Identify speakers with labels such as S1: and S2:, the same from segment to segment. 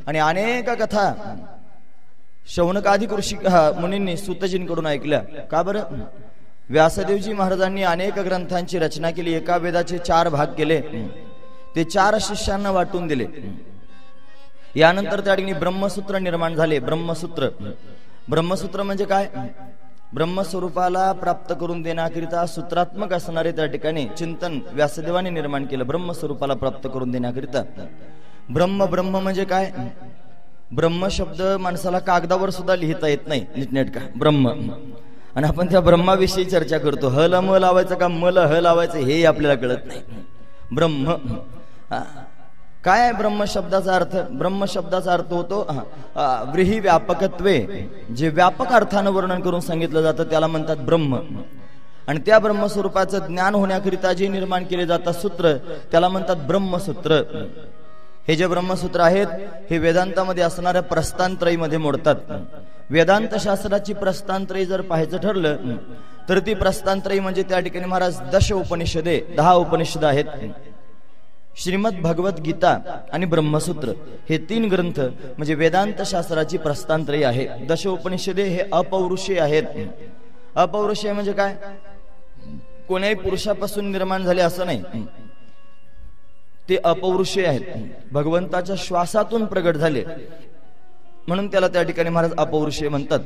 S1: आणि अनेक कथा शौनकादिक ऋषी मुनींनी सूतजींकडून ऐकल्या. का बरं? व्यासदेवजी महाराजांनी अनेक ग्रंथांची रचना केली. एका वेदाचे 4 भाग केले. ते 4 शिष्यांना वाटून दिले. यानंतर त्या ठिकाणी ब्रह्मसूत्र निर्माण झाले. ब्रह्मसूत्र म्हणजे काय? ब्रह्मस्वरूपाला प्राप्त करून देण्याकरिता सूत्रात्मक असणारे त्या ठिकाणी चिंतन व्यासदेवाने निर्माण केलं. ब्रह्मस्वरूपाला प्राप्त करून देण्याकरिता. ब्रह्म म्हणजे काय? ब्रह्म शब्द माणसाला कागदावर सुद्धा लिहिता येत नाही नीटनेटका. ब्रह्म. आणि आपण त्या ब्रह्माविषयी चर्चा करतो. ह ला म लावायचं का म ला ह लावायचं हे आपल्याला कळत नाही. ब्रह्म काय आहे? ब्रह्म शब्दाचा अर्थ. ब्रह्म शब्दाचा अर्थ होतो व्रीही व्यापकत्वे. जे व्यापक अर्थानं वर्णन करून सांगितलं जातं त्याला म्हणतात ब्रह्म. आणि त्या ब्रह्मस्वरूपाचं ज्ञान होण्याकरिता जे निर्माण केले जातात सूत्र त्याला म्हणतात ब्रह्मसूत्र. हे जे ब्रह्मसूत्र आहेत हे वेदांतामध्ये असणाऱ्या प्रस्थानत्रयीमध्ये मोडतात. वेदांत शास्त्राची प्रस्थानत्रयी जर पाहायचं ठरलं तर ती प्रस्थानत्रयी म्हणजे त्या ठिकाणी महाराज 10 उपनिषदे 10 उपनिषद आहेत. श्रीमद भगवत गीता आणि ब्रह्मसूत्र हे 3 ग्रंथ म्हणजे वेदांत शास्त्राची प्रस्थानत्रयी आहे. 10 उपनिषदे हे अपौरुषेय आहेत. अपौरुषेय म्हणजे काय? कोण्याही पुरुषापासून निर्माण झाले असं नाही. ते अपौरुषेय आहेत. भगवंताच्या श्वासातून प्रगट झाले म्हणून त्याला त्या ठिकाणी महाराज अपौरुषेय म्हणतात.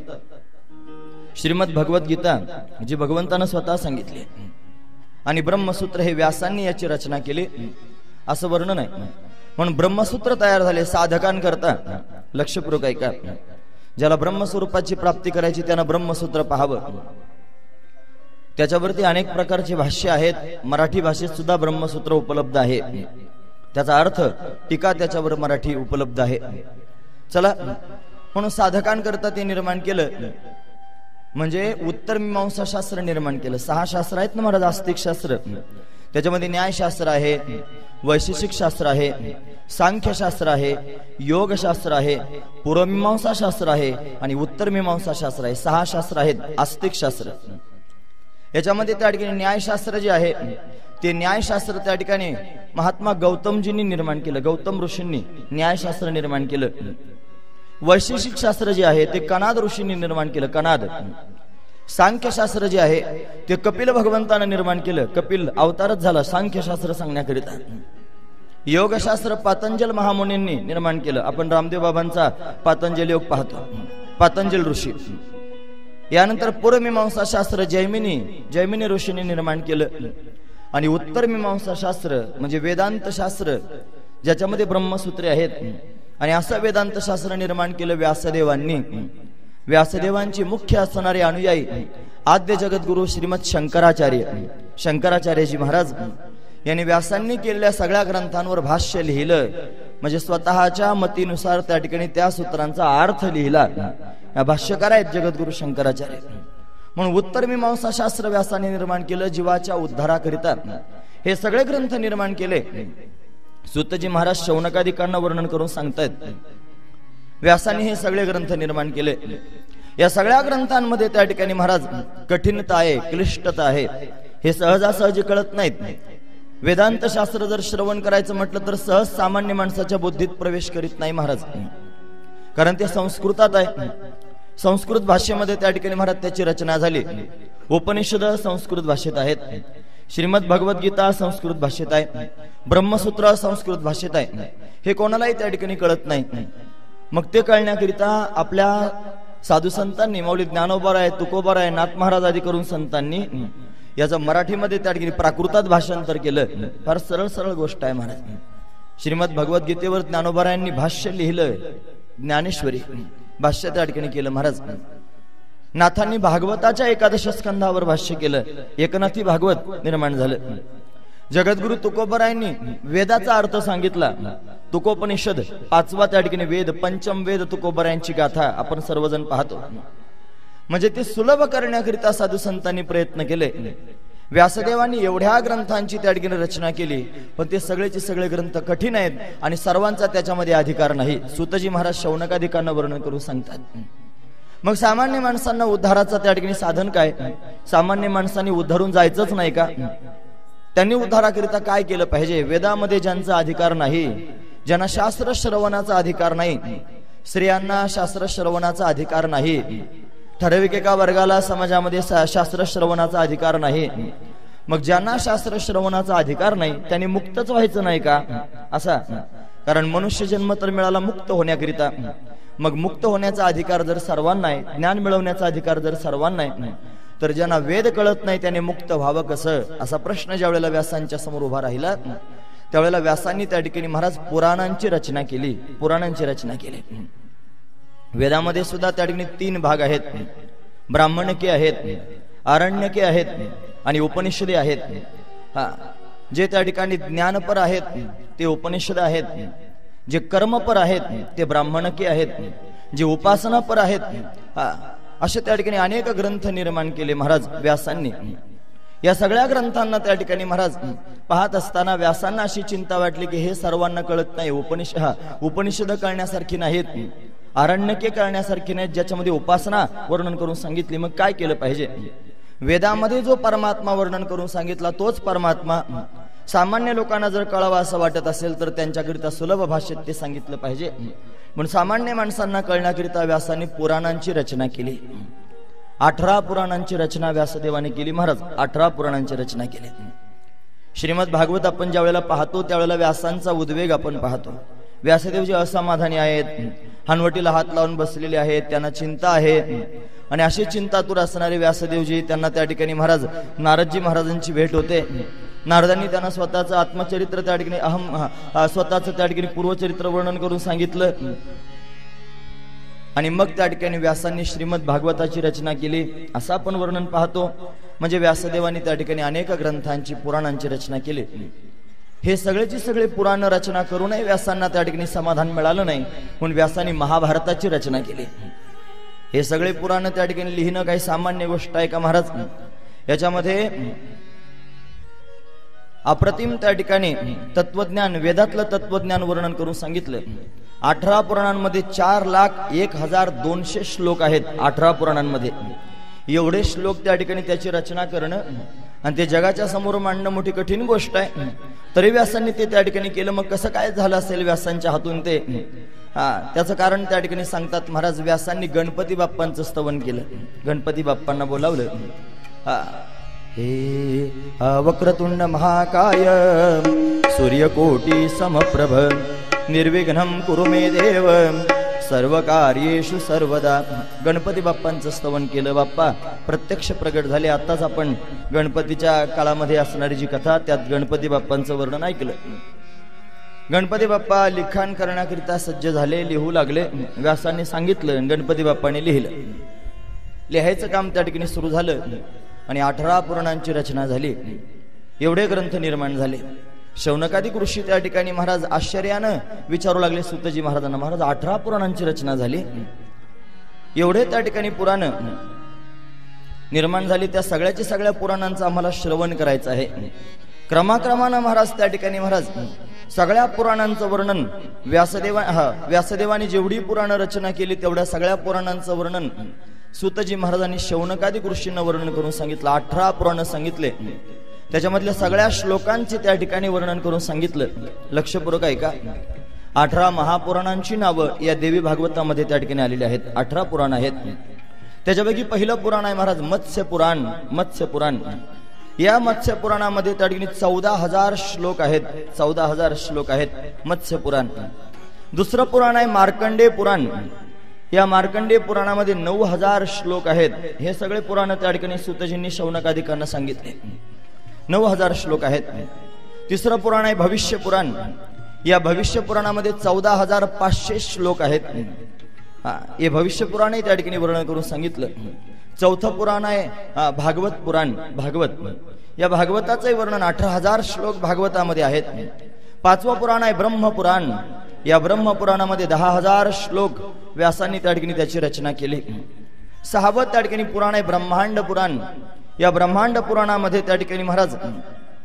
S1: श्रीमद भगवत गीता जी भगवंतानं स्वतः सांगितली आणि ब्रह्मसूत्र हे व्यासांनी याची रचना केली असं वर्णन आहे. म्हणून ब्रह्मसूत्र तयार झाले साधकांकरता. लक्षपूर्वक ऐका. ज्याला ब्रह्मस्वरूपाची प्राप्ती करायची त्यानं ब्रह्मसूत्र पाहावं. त्याच्यावरती अनेक प्रकारचे भाष्य आहेत. मराठी भाषेत सुद्धा ब्रह्मसूत्र उपलब्ध आहे. त्याचा अर्थ टीका त्याच्यावर मराठी उपलब्ध आहे. चला, म्हणून साधकांकरता ते निर्माण केलं म्हणजे उत्तर मीमांसा शास्त्र निर्माण केलं. 6 शास्त्र आहेत ना महाराज. आस्तिक शास्त्र, त्याच्यामध्ये न्यायशास्त्र आहे, वैशेषिक शास्त्र आहे, सांख्यशास्त्र आहे, योगशास्त्र आहे, पूर्वमीमांसा शास्त्र आहे आणि उत्तर मीमांसा शास्त्र आहे. 6 शास्त्र आहेत आस्तिक शास्त्र. याच्यामध्ये त्या ठिकाणी न्यायशास्त्र जे आहे ते न्यायशास्त्र त्या ठिकाणी महात्मा गौतमजींनी निर्माण केलं. गौतम ऋषींनी न्यायशास्त्र निर्माण केलं. वैशेषिक शास्त्र जे आहे ते कणाद ऋषींनी निर्माण केलं. कणाद. सांख्यशास्त्र जे आहे ते कपिल भगवंतानं निर्माण केलं. कपिल अवतारच झाला सांख्यशास्त्र सांगण्याकरिता. योगशास्त्र पातंजल महामुनींनी निर्माण केलं. आपण रामदेव बाबांचा पातंजल योग पाहतो. पातंजल ऋषी. यानंतर पूर्वमीमांसा शास्त्र जैमिनी ऋषींनी निर्माण केलं. आणि उत्तर मीमांसा शास्त्र म्हणजे वेदांत शास्त्र ज्याच्यामध्ये ब्रह्मसूत्रे आहेत. आणि असं वेदांत शास्त्र निर्माण केलं व्यासदेवांनी. व्यासदेवांची मुख्य असणारे अनुयायी आद्य जगद्गुरु श्रीमद शंकराचार्यजी महाराज यांनी व्यासांनी केलेल्या सगळ्या ग्रंथांवर भाष्य लिहिलं. म्हणजे स्वतःच्या मतीनुसार त्या ठिकाणी त्या सूत्रांचा अर्थ लिहिला. भाष्यकार आहेत जगद्गुरु शंकराचार्य. म्हणून उत्तर मीमांसा शास्त्र व्यासाने निर्माण केलं जीवाच्या उद्धाराकरिता. हे सगळे ग्रंथ निर्माण केले. सूतजी महाराज शौनकादिकांना वर्णन करून सांगतायत व्यासाने हे सगळे ग्रंथ निर्माण केले. या सगळ्या ग्रंथांमध्ये त्या ठिकाणी महाराज कठीणता आहे, क्लिष्टता आहे. हे सहजासहजी कळत नाहीत. वेदांत शास्त्र जर श्रवण करायचं म्हटलं तर सहज सामान्य माणसाच्या बुद्धीत प्रवेश करीत नाही महाराज. कारण ते संस्कृतात आहे. संस्कृत भाषेमध्ये त्या ठिकाणी महाराज त्याची रचना झाली. उपनिषद संस्कृत भाषेत आहेत. श्रीमद भगवत गीता संस्कृत भाषेत आहे. ब्रह्मसूत्र संस्कृत भाषेत आहे. हे कोणालाही त्या ठिकाणी कळत नाही. मग ते कळण्याकरिता आपल्या साधू संतांनी मौली ज्ञानोबा आहे, तुकोबा आहे, नाथ महाराज आदी करून संतांनी याचं मराठीमध्ये त्या ठिकाणी प्राकृतात भाषांतर केलं. फार सरळ सरळ गोष्ट आहे महाराज. श्रीमद भगवद्गीतेवर ज्ञानोबारायांनी भाष्य लिहिलं. ज्ञानेश्वरी भाष्य त्या ठिकाणी केलं महाराज. नाथांनी भागवताच्या 11 स्कंधावर भाष्य केलं. एकनाथी भागवत निर्माण झालं. जगद्गुरु तुकोबरायांनी वेदाचा अर्थ सांगितला. तुकोपनिषद 5वा त्या ठिकाणी वेद, पंचम वेद तुकोबरायांची गाथा आपण सर्वजण पाहतो. म्हणजे ते सुलभ करण्याकरिता साधू संतांनी प्रयत्न केले. व्यासदेवांनी एवढ्या ग्रंथांची त्या ठिकाणी रचना केली. पण ते सगळेचे सगळे ग्रंथ कठीण आहेत आणि सर्वांचा त्याच्यामध्ये अधिकार नाही. सूतजी महाराज शौनकादिकांना वर्णन करून सांगतात. मग सामान्य माणसांना उद्धाराचं त्या ठिकाणी साधन काय? सामान्य माणसांनी उद्धारून जायचंच नाही का? त्यांनी उद्धाराकरिता काय केलं पाहिजे? वेदामध्ये ज्यांचा अधिकार नाही ज्यांना शास्त्र श्रवणाचा अधिकार नाही, स्त्रियांना शास्त्र श्रवणाचा अधिकार नाही, ठराविक एका वर्गाला समाजामध्ये शास्त्र श्रवणाचा अधिकार नाही, मग ज्यांना शास्त्र श्रवणाचा अधिकार नाही त्यांनी मुक्तच व्हायचं नाही का असा? कारण मनुष्य जन्म तर मिळाला मुक्त होण्याकरिता, मग मुक्त होण्याचा अधिकार जर सर्वांना आहे, ज्ञान मिळवण्याचा अधिकार जर सर्वांना आहे, तर ज्यांना वेद कळत नाही त्याने मुक्त व्हावं कसं, असा प्रश्न ज्या वेळेला व्यासांच्या समोर उभा राहिला त्यावेळेला व्यासांनी त्या ठिकाणी महाराज पुराणांची रचना केली. पुराणांची रचना केली. वेदामध्ये सुद्धा त्या ठिकाणी 3 भाग आहेत. ब्राह्मणके आहेत, आरण्यके आहेत आणि उपनिषदे आहेत. जे त्या ठिकाणी ज्ञानपर आहेत ते उपनिषद आहेत, जे कर्मपर आहेत ते ब्राह्मणके आहेत, जे उपासनापर आहेत असे त्या ठिकाणी अनेक ग्रंथ निर्माण केले महाराज व्यासांनी. या सगळ्या ग्रंथांना त्या ठिकाणी महाराज पाहत असताना व्यासांना अशी चिंता वाटली की हे सर्वांना कळत नाही. उपनिषद कळण्यासारखी नाहीत, आरण्यके कळण्यासारखी नाहीत, ज्याच्यामध्ये उपासना वर्णन करून सांगितली. मग काय केलं पाहिजे? वेदामध्ये जो परमात्मा वर्णन करून सांगितला तोच परमात्मा सामान्य लोकांना जर कळावा असं वाटत असेल तर त्यांच्याकरिता सुलभ भाषेत ते सांगितलं पाहिजे. म्हणून सामान्य माणसांना कळण्याकरिता व्यासांनी पुराणांची रचना केली. 18 पुराणांची रचना व्यासदेवाने केली महाराज. 18 पुराणांची रचना केली. श्रीमद भागवत आपण ज्या वेळेला पाहतो त्यावेळेला व्यासांचा उद्वेग आपण पाहतो. व्यासदेवजी असमाधानी आहेत, हनवटीला हात लावून बसलेले आहेत, त्यांना चिंता आहे. आणि अशी चिंतातूर असणारे व्यासदेवजी, त्यांना त्या ठिकाणी महाराज नारदजी महाराजांची भेट होते. नारदांनी त्यांना स्वतःचं आत्मचरित्र त्या ठिकाणी स्वतःचं त्या ठिकाणी पूर्वचरित्र वर्णन करून सांगितलं. आणि मग त्या ठिकाणी व्यासांनी श्रीमद भागवताची रचना केली असं आपण वर्णन पाहतो. म्हणजे व्यासदेवांनी त्या ठिकाणी अनेक ग्रंथांची पुराणांची रचना केली. हे सगळेची सगळे पुराण रचना करूनही व्यासांना त्या ठिकाणी समाधान मिळालं नाही, म्हणून व्यासांनी महाभारताची रचना केली. हे सगळे पुराण त्या ठिकाणी लिहिणं काही सामान्य गोष्ट आहे का महाराज? याच्यामध्ये अप्रतिम त्या ठिकाणी तत्वज्ञान, वेदातलं तत्वज्ञान वर्णन करून सांगितलं. 18 पुराणांमध्ये 4,01,200 श्लोक आहेत. 18 पुराणांमध्ये एवढे श्लोक त्या ठिकाणी त्याची रचना करणं आणि ते जगाच्या समोर मांडणं मोठी कठीण गोष्ट आहे. तरी व्यासांनी ते त्या ठिकाणी केलं. मग कसं काय झालं असेल व्यासांच्या हातून ते? त्याचं कारण त्या ठिकाणी सांगतात महाराज. व्यासांनी गणपती बाप्पांचं स्तवन केलं. गणपती बाप्पांना बोलावलं. हे वक्रतुंड महाकाय सूर्यकोटी समप्रभ निर्विघ्नं कुरु मे देव सर्व कार्येषु सर्वदा. गणपती बाप्पांचं स्तवन केलं. बाप्पा प्रत्यक्ष प्रगट झाले. आताच आपण गणपतीच्या काळामध्ये असणारी जी कथा त्यात गणपती बाप्पांचं वर्णन ऐकलं. गणपती बाप्पा लिखाण करण्याकरिता सज्ज झाले, लिहू लागले. व्यासांनी सांगितलं, गणपती बाप्पाने लिहिलं. लिहायचं काम त्या ठिकाणी सुरू झालं आणि 18 पुराणांची रचना झाली. एवढे ग्रंथ निर्माण झाले. शौनकादिक ऋषी त्या ठिकाणी महाराज आश्चर्यानं विचारू लागले सूतजी महाराजांना, महाराज 18 पुराणांची रचना झाली, एवढे त्या ठिकाणी पुराण निर्माण झाली, त्या सगळ्या पुराणांचं आम्हाला श्रवण करायचं आहे. क्रमाक्रमानं महाराज त्या ठिकाणी महाराज सगळ्या पुराणांचं वर्णन व्यासदेवाने जेवढी पुराण रचना केली तेवढ्या सगळ्या पुराणांचं वर्णन सूतजी महाराजांनी शौनकादिक ऋषींना वर्णन करून सांगितलं. 18 पुराण सांगितले. त्याच्यामधल्या सगळ्या श्लोकांचे त्या ठिकाणी वर्णन करून सांगितलं. लक्षपूर्वक आहे का? 18 महापुराणांची नावं या देवी भागवतामध्ये त्या ठिकाणी आलेली आहेत. 18 पुराण आहेत. त्याच्यापैकी पहिलं पुराण आहे महाराज मत्स्य पुराण. मत्स्य पुराण. या मत्स्य पुराणामध्ये त्या ठिकाणी 14,000 श्लोक आहेत. 14,000 श्लोक आहेत मत्स्य पुराण. दुसरं पुराण आहे मार्कंडेय पुराण. या मार्कंडेय पुराणामध्ये 9,000 श्लोक आहेत. हे सगळे पुराण त्या ठिकाणी सूतजींनी शौनकादिकांना सांगितले. 9,000 श्लोक आहेत. तिसरं पुराण आहे भविष्य पुराण. या भविष्य पुराणामध्ये 14,500 श्लोक आहेत. हे भविष्य पुराणही त्या ठिकाणी वर्णन करून सांगितलं. चौथं पुराण आहे भागवत पुराण. भागवत. या भागवताचंही वर्णन 18,000 श्लोक भागवतामध्ये आहेत. पाचवं पुराण आहे ब्रह्मपुराण. या ब्रह्मपुराणामध्ये 10,000 श्लोक व्यासांनी त्या ठिकाणी त्याची रचना केली. सहावं त्या ठिकाणी पुराण आहे ब्रह्मांड पुराण. या ब्रह्मांड पुराणामध्ये त्या ठिकाणी महाराज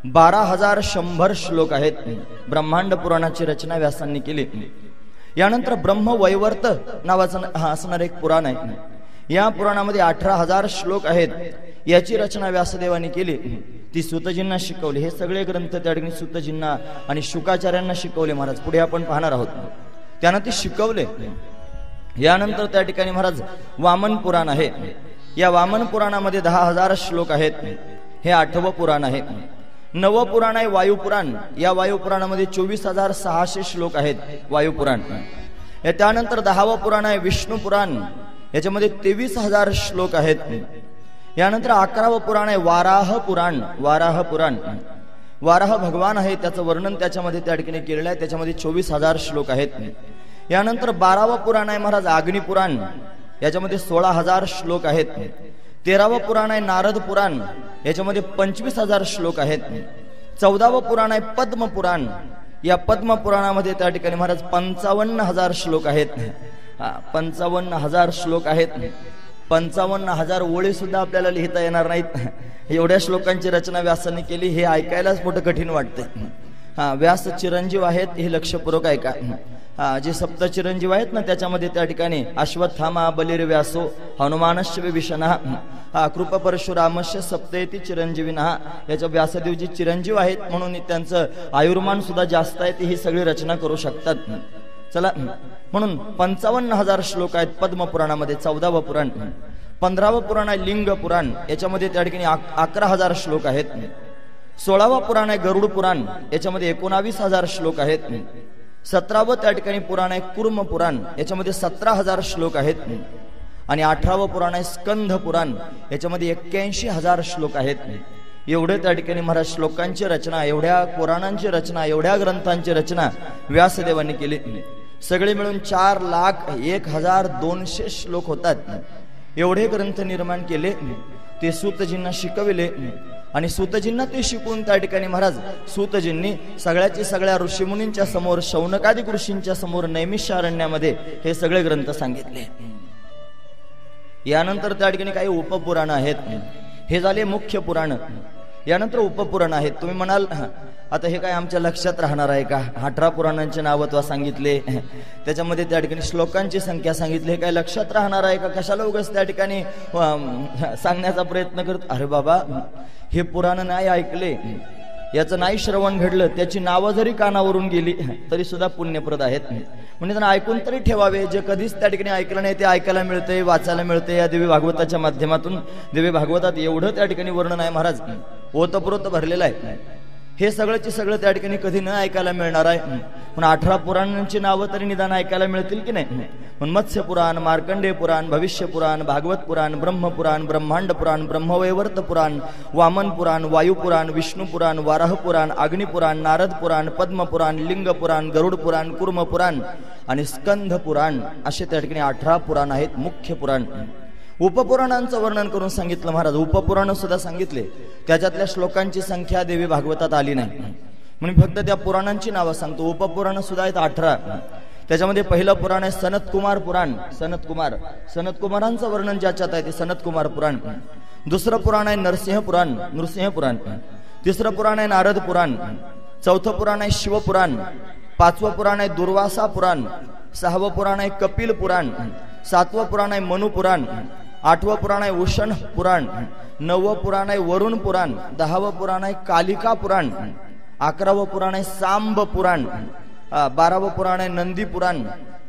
S1: 12,100 श्लोक आहेत. ब्रह्मांड पुराणाची रचना व्यासांनी केली. यानंतर ब्रह्मवैवर्त नावाचं असणारं एक पुराण आहे. या पुराणामध्ये 18,000 श्लोक आहेत. याची रचना व्यासदेवानी केली, ती सूतजींना शिकवली. हे सगळे ग्रंथ त्या ठिकाणी सूतजींना आणि शुकाचार्यांना शिकवले महाराज. पुढे आपण पाहणार आहोत. त्यांना ते शिकवले. यानंतर त्या ठिकाणी महाराज वामन पुराण आहे. या वामन पुराणामध्ये 10,000 श्लोक आहेत. हे 8वं पुराण आहे. 9वं पुराण आहे वायुपुराण. या वायुपुराणामध्ये 24,600 श्लोक आहेत. वायुपुराण. त्यानंतर 10वं पुराण आहे विष्णू पुराण. याच्यामध्ये 23,000 श्लोक आहेत. यानंतर 11वं पुराण आहे वाराह पुराण. वाराह पुराण. वाराह भगवान आहे, त्याचं वर्णन त्याच्यामध्ये त्या ठिकाणी केलेलं आहे. त्याच्यामध्ये 24,000 श्लोक आहेत. यानंतर 12वं पुराण आहे महाराज अग्निपुराण. याच्यामध्ये 16,000 श्लोक आहेत. 13वं पुराण आहे नारद पुराण. याच्यामध्ये 25,000 श्लोक आहेत. 14वं पुराण आहे पद्म पुराण. या पद्म पुराणामध्ये त्या ठिकाणी महाराज 55,000 श्लोक आहेत. 55,000 श्लोक आहेत. 55,000 ओळी सुद्धा आपल्याला लिहिता येणार नाहीत. एवढ्या श्लोकांची रचना व्यासाने केली. हे ऐकायलाच मोठं कठीण वाटतं. व्यास चिरंजीव आहेत, हे लक्षपूर्वक ऐका. जे सप्त चिरंजीव आहेत ना, त्याच्यामध्ये त्या ठिकाणी अश्वत्थामा बलिर व्यासो हनुमानश्च विभीषणः कृप परशुरामस्य सप्तेती चिरंजीविनः. याच्या व्यासदेवजी चिरंजीव आहेत म्हणून त्यांचं आयुर्मान सुद्धा जास्त आहे. ते ही सगळी रचना करू शकतात. चला, म्हणून 55,000 श्लोक आहेत पद्म पुराणामध्ये. 14वं पुराण. 15वं पुराण आहे लिंग पुराण. याच्यामध्ये त्या ठिकाणी 11,000 श्लोक आहेत. 16वं पुराण आहे गरुड पुराण. याच्यामध्ये 19,000 श्लोक आहेत. 17वं त्या ठिकाणी पुराण आहे कुर्म पुराण. याच्यामध्ये 17,000 श्लोक आहेत. आणि 18वं पुराण आहे स्कंध पुराण. याच्यामध्ये 81,000 श्लोक आहेत. एवढे त्या ठिकाणी महाराज श्लोकांची रचना, एवढ्या पुराणांची रचना, एवढ्या ग्रंथांची रचना व्यासदेवांनी केली. सगळे मिळून 4,01,200 श्लोक होतात. एवढे ग्रंथ निर्माण केले. ते सूतजींना शिकविले. आणि सूतजींना ते शिकून त्या ठिकाणी महाराज सूतजींनी सगळ्या ऋषीमुनींच्या समोर, शौनकादिक ऋषींच्या समोर नैमिषारण्यामध्ये हे सगळे ग्रंथ सांगितले. यानंतर त्या ठिकाणी काही उपपुराण आहेत. हे झाले मुख्य पुराण. यानंतर उपपुराण आहेत. तुम्ही म्हणाल आता हे काय आमच्या लक्षात राहणार आहे का? 18 पुराणांचे नावत्व सांगितले, त्याच्यामध्ये त्या ठिकाणी श्लोकांची संख्या सांगितली. हे काय लक्षात राहणार आहे का? कशाला उगाच त्या ठिकाणी सांगण्याचा प्रयत्न करत? अरे बाबा, हे पुराण नाही ऐकले, याचं नाही श्रवण घडलं, त्याची नावं जरी कानावरून गेली तरी सुद्धा पुण्यप्रद आहेत. म्हणजे त्यांना ऐकून तरी ठेवावे. जे कधीच त्या ठिकाणी ऐकलं नाही ते ऐकायला मिळते, वाचायला मिळते या देवी भागवताच्या माध्यमातून. देवी भागवतात एवढं त्या ठिकाणी वर्णन आहे महाराज, ओतप्रोत भरलेलं आहे. हे सगळंची सगळं त्या ठिकाणी कधी न ऐकायला मिळणार आहे. पण 18 पुराणांची नावं तरी निदान ऐकायला मिळतील की नाही? पण मत्स्य पुराण, मार्कंडेय पुराण, भविष्य पुराण, भागवत पुराण, ब्रह्मपुराण, ब्रह्मांड पुराण, ब्रह्मवैवर्त पुराण, वामन पुराण, वायू पुराण, विष्णू पुराण, वाराह पुराण, अग्निपुराण, नारद पुराण, पद्म पुराण, लिंग पुराण, गरुड पुराण, कुर्म पुराण आणि स्कंध पुराण असे त्या ठिकाणी 18 पुराण आहेत. मुख्य पुराण. उपपुराणांचं वर्णन करून सांगितलं महाराज. उपपुराण सुद्धा सांगितले. त्याच्यातल्या श्लोकांची संख्या देवी भागवतात आली नाही म्हणून फक्त त्या पुराणांची नावं सांगतो. उपपुराण सुद्धा आहेत 18. त्याच्यामध्ये पहिलं पुराण आहे सनतकुमार पुराण. सनतकुमारांचं वर्णन ज्याच्यात आहे ते सनतकुमार पुराण. दुसरं पुराण आहे नरसिंह पुराण. तिसरं पुराण आहे नारद पुराण. चौथं पुराण आहे शिवपुराण. 5वं पुराण आहे दुर्वासा पुराण. 6वं पुराण आहे कपिल पुराण. 7वं पुराण आहे मनु पुराण. 8वं पुराण आहे उषण पुराण. 9वं पुराण आहे वरुण पुराण. 10वं पुराण आहे कालिका पुराण. 11वं पुराण आहे सांब पुराण. 12वं पुराण आहे नंदी पुराण.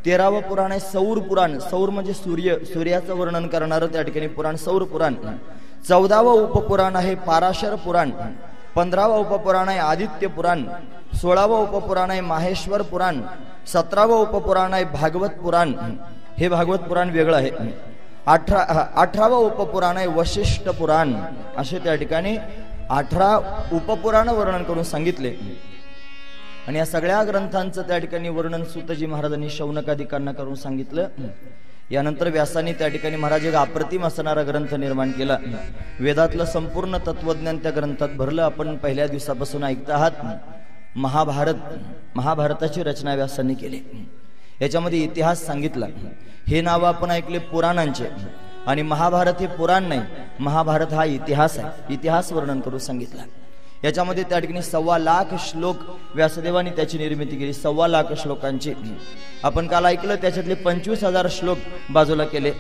S1: 13वं पुराण आहे सौर पुराण. सौर म्हणजे सूर्याचं वर्णन करणारं त्या ठिकाणी पुराण सौर पुराण. 14वं उपपुराण आहे पाराशर पुराण. 15वं उपपुराण आहे आदित्य पुराण. 16वं उपपुराण आहे माहेश्वर पुराण. 17वं उपपुराण आहे भागवत पुराण. हे भागवत पुराण वेगळं आहे. 18वं उपपुराण आहे वशिष्ठ पुराण. असे त्या ठिकाणी 18 उपपुराण वर्णन करून सांगितले. आणि या सगळ्या ग्रंथांचं त्या ठिकाणी वर्णन सूतजी महाराजांनी शौनकादिकांना करून सांगितलं. यानंतर व्यासांनी त्या ठिकाणी महाराज एक अप्रतिम असणारा ग्रंथ निर्माण केला. वेदातलं संपूर्ण तत्वज्ञान त्या ग्रंथात भरलं. आपण पहिल्या दिवसापासून ऐकत आहात. महाभारताची रचना व्यासांनी केली. याच्यामध्ये इतिहास सांगितला. हे नाव आपण ऐकले पुराणांचे. आणि महाभारत हे पुराण नाही, महाभारत हा इतिहास आहे. इतिहास वर्णन करून सांगितला. याच्यामध्ये त्या ठिकाणी 1.25 लाख श्लोक व्यासदेवानी त्याची निर्मिती केली. 1.25 लाख श्लोकांची आपण काल ऐकलं. त्याच्यातले 25,000 श्लोक बाजूला केले.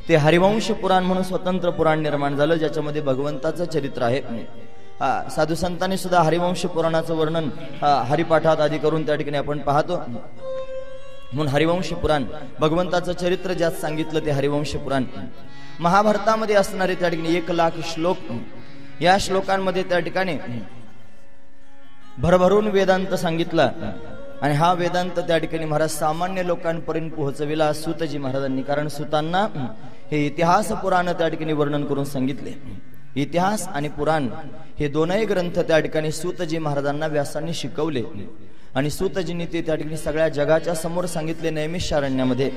S1: ते हरिवंश पुराण म्हणून स्वतंत्र पुराण निर्माण झालं, ज्याच्यामध्ये भगवंताचं चरित्र आहे. साधू संतांनी सुद्धा हरिवंश पुराणाचं वर्णन हरिपाठात आदी करून त्या ठिकाणी आपण पाहतो. म्हणून हरिवंश पुराण भगवंताचं चरित्र ज्यात सांगितलं ते हरिवंश पुराण. महाभारतामध्ये असणारे त्या ठिकाणी 1 लाख श्लोक, या श्लोकांमध्ये त्या ठिकाणी भरभरून वेदांत सांगितला. आणि हा वेदांत त्या ठिकाणी महाराज सामान्य लोकांपर्यंत पोहोचविला सूतजी महाराजांनी. कारण सूतांना हे इतिहास पुराण त्या ठिकाणी वर्णन करून सांगितले. इतिहास आणि पुराण हे दोनही ग्रंथ त्या ठिकाणी सूतजी महाराजांना व्यासांनी शिकवले. आणि सूतजींनी ते त्या ठिकाणी सगळ्या जगाच्या समोर सांगितले. नैमिषारण्यामध्ये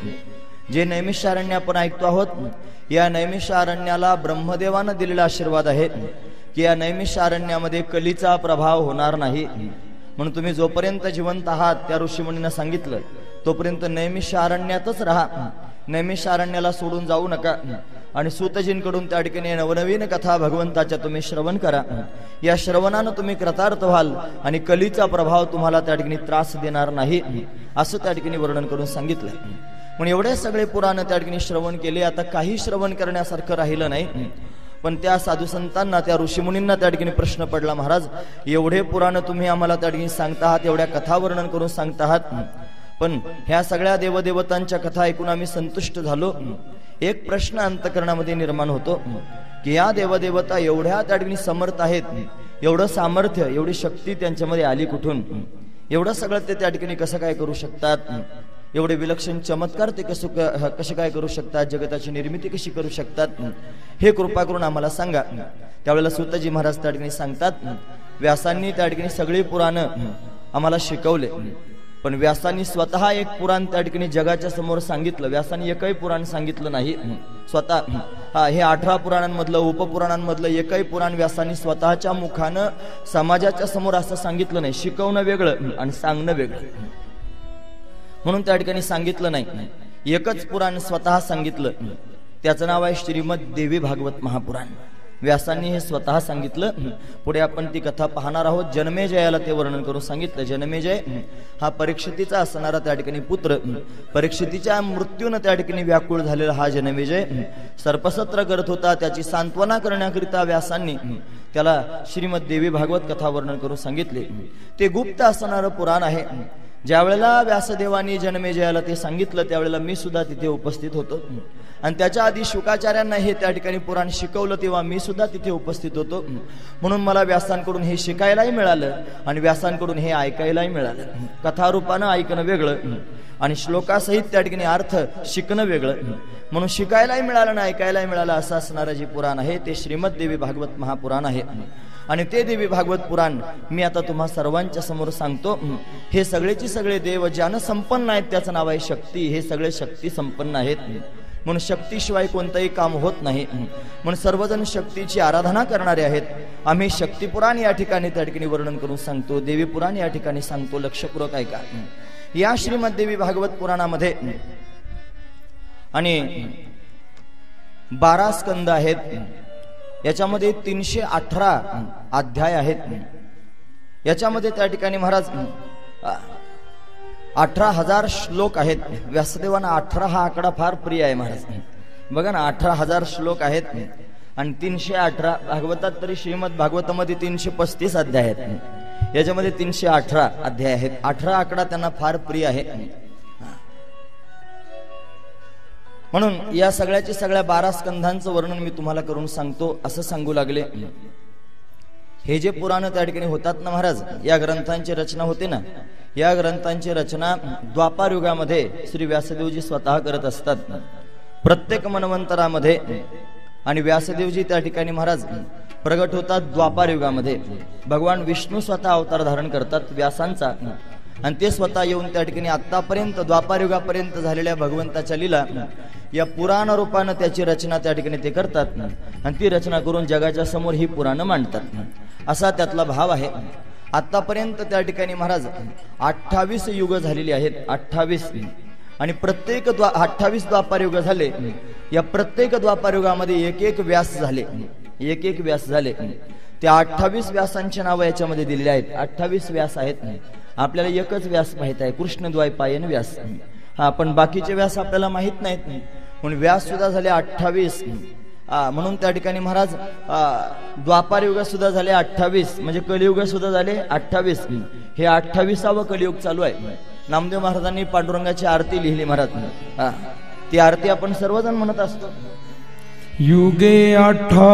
S1: जे नैमिषारण्य आपण ऐकतो आहोत, या नैमिषारण्याला ब्रह्मदेवानं दिलेला आशीर्वाद आहे की या नैमिषारण्यामध्ये कलीचा प्रभाव होणार नाही. म्हणून तुम्ही जोपर्यंत जिवंत आहात, त्या ऋषीमुनींना सांगितलं, तोपर्यंत नैमिषारण्यातच राहा, नैमिषारण्याला सोडून जाऊ नका. आणि सूतजींकडून त्या ठिकाणी नवनवीन कथा भगवंताच्या तुम्ही श्रवण करा. या श्रवणानं तुम्ही कृतार्थ व्हाल आणि कलीचा प्रभाव तुम्हाला त्या ठिकाणी त्रास देणार नाही, असं त्या ठिकाणी वर्णन करून सांगितलं. म्हणून एवढे सगळे पुराण त्या ठिकाणी श्रवण केले. आता काही श्रवण करण्यासारखं राहिलं नाही. पण त्या साधू संतांना, त्या ऋषीमुनींना त्या ठिकाणी प्रश्न पडला, महाराज एवढे पुराण तुम्ही आम्हाला त्या ठिकाणी सांगता आहात, एवढ्या कथा वर्णन करून सांगता आहात, पण ह्या सगळ्या देवदेवतांच्या कथा ऐकून आम्ही संतुष्ट झालो. एक प्रश्न अंतःकरणामध्ये निर्माण होतो की या देवदेवता एवढ्या त्या ठिकाणी समर्थ आहेत, एवढं सामर्थ्य, एवढी शक्ती त्यांच्यामध्ये आली कुठून? एवढं सगळं ते त्या ठिकाणी कसं काय करू शकतात? एवढे विलक्षण चमत्कार ते कसे काय करू शकतात? जगताची निर्मिती कशी करू शकतात? हे कृपा करून आम्हाला सांगा. त्यावेळेला सूतजी महाराज त्या ठिकाणी सांगतात, व्यासांनी त्या ठिकाणी सगळी पुराणं आम्हाला शिकवले, पण व्यासांनी स्वतः एक पुराण त्या ठिकाणी जगाच्या समोर सांगितलं. व्यासांनी एकही पुराण सांगितलं नाही स्वतः. हे 18 पुराणांमधलं, उपपुराणांमधलं एकही पुराण व्यासांनी स्वतःच्या मुखानं समाजाच्या समोर असं सांगितलं नाही. शिकवणं वेगळं आणि सांगणं वेगळं. म्हणून त्या ठिकाणी सांगितलं नाही. एकच पुराण स्वतः सांगितलं, त्याचं नाव आहे श्रीमद देवी भागवत महापुराण. व्यासांनी हे स्वतः सांगितलं. पुढे आपण ती कथा पाहणार आहोत. जन्मेजयाला ते वर्णन करून सांगितलं. जन्मेजय हा परीक्षितीचा असणारा त्या ठिकाणी पुत्र, परीक्षितीच्या मृत्यूनं त्या ठिकाणी व्याकुळ झालेला हा जन्मेजय सर्पसत्र करत होता. त्याची सांत्वना करण्याकरिता व्यासांनी त्याला श्रीमद देवी भागवत कथा वर्णन करून सांगितले. ते गुप्त असणारं पुराण आहे. ज्या वेळेला व्यासदेवानी जन्मेजयाला ते सांगितलं, त्यावेळेला मी सुद्धा तिथे उपस्थित होतो. आणि त्याच्या आधी शुकाचार्यांना हे त्या ठिकाणी पुराण शिकवलं, तेव्हा मी सुद्धा तिथे उपस्थित होतो. म्हणून मला व्यासांकडून हे शिकायलाही मिळालं आणि व्यासांकडून हे ऐकायलाही मिळालं. कथारूपानं ऐकणं वेगळं आणि श्लोकासहित त्या ठिकाणी अर्थ शिकणं वेगळं. म्हणून शिकायलाही मिळालं आणि ऐकायलाही मिळालं असं असणारं जे पुराण आहे ते श्रीमद देवी भागवत महापुराण आहे. आणि ते देवी भागवत पुराण मी आता तुम्हा सर्वांच्या समोर सांगतो. हे सगळेची सगळे देव ज्यानं संपन्न आहेत त्याचं नाव आहे शक्ती. हे सगळे शक्ती संपन्न आहेत. म्हणून शक्तीशिवाय कोणतंही काम होत नाही. म्हणून सर्वजण शक्तीची आराधना करणारे आहेत. आम्ही शक्तीपुराण या ठिकाणी त्या ठिकाणी वर्णन करून सांगतो, देवी पुराण या ठिकाणी सांगतो. लक्षपूर्वक ऐका. या श्रीमद देवी भागवत पुराणामध्ये आणि 12 स्कंद आहेत. याच्यामध्ये 318 अध्याय आहेत. याच्यामध्ये त्या ठिकाणी महाराज 18,000 श्लोक आहेत. व्यासदेवांना 18 हा आकडा फार प्रिय आहे महाराज. बघा ना, 18,000 श्लोक आहेत आणि 318. भागवतात तरी श्रीमद भागवतामध्ये 335 अध्याय आहेत. याच्यामध्ये 318 अध्याय आहेत. 18 आकडा त्यांना फार प्रिय आहे. म्हणून या सगळ्याची सगळ्या 12 स्कंधांचं वर्णन मी तुम्हाला करून सांगतो. असं सांगू लागले, हे जे पुराण त्या ठिकाणी होतात ना महाराज, या ग्रंथांची रचना होते ना, या ग्रंथांची रचना द्वापार युगामध्ये श्री व्यासदेवजी स्वतः करत असतात. प्रत्येक मन्वंतरामध्ये. आणि व्यासदेवजी त्या ठिकाणी महाराज प्रगट होतात द्वापार युगामध्ये. भगवान विष्णू स्वतः अवतार धारण करतात व्यासांचा आणि ते स्वतः येऊन त्या ठिकाणी आतापर्यंत द्वापार युगापर्यंत झालेल्या भगवंताच्या लीला या पुराण रूपानं त्याची रचना त्या ठिकाणी ते करतात आणि ती रचना करून जगाच्या समोर ही पुराणं मांडतात. असा त्यातला भाव आहे. आतापर्यंत त्या ठिकाणी महाराज 28 युग झालेली आहेत. 28 आणि प्रत्येक 28 द्वापार युग झाले. या प्रत्येक द्वापार युगामध्ये एक एक व्यास झाले. त्या 28 व्यासांची नावं याच्यामध्ये दिलेली आहेत. 28 व्यास आहेत. आपल्याला एकच व्यास माहित आहे, कृष्णद्वैपायन व्यास. हा, पण बाकीचे व्यास आपल्याला माहित नाहीत. म्हणून व्यास सुद्धा झाले 28. म्हणून त्या ठिकाणी महाराज द्वापार युग सुद्धा झाले 28, म्हणजे कलियुग सुद्धा झाले 28. हे 28वा कलियुग चालू आहे. नामदेव महाराजांनी पांडुरंगाची आरती लिहिली महाराज. ती आरती आपण सर्वजण म्हणत असतो.
S2: युगे 18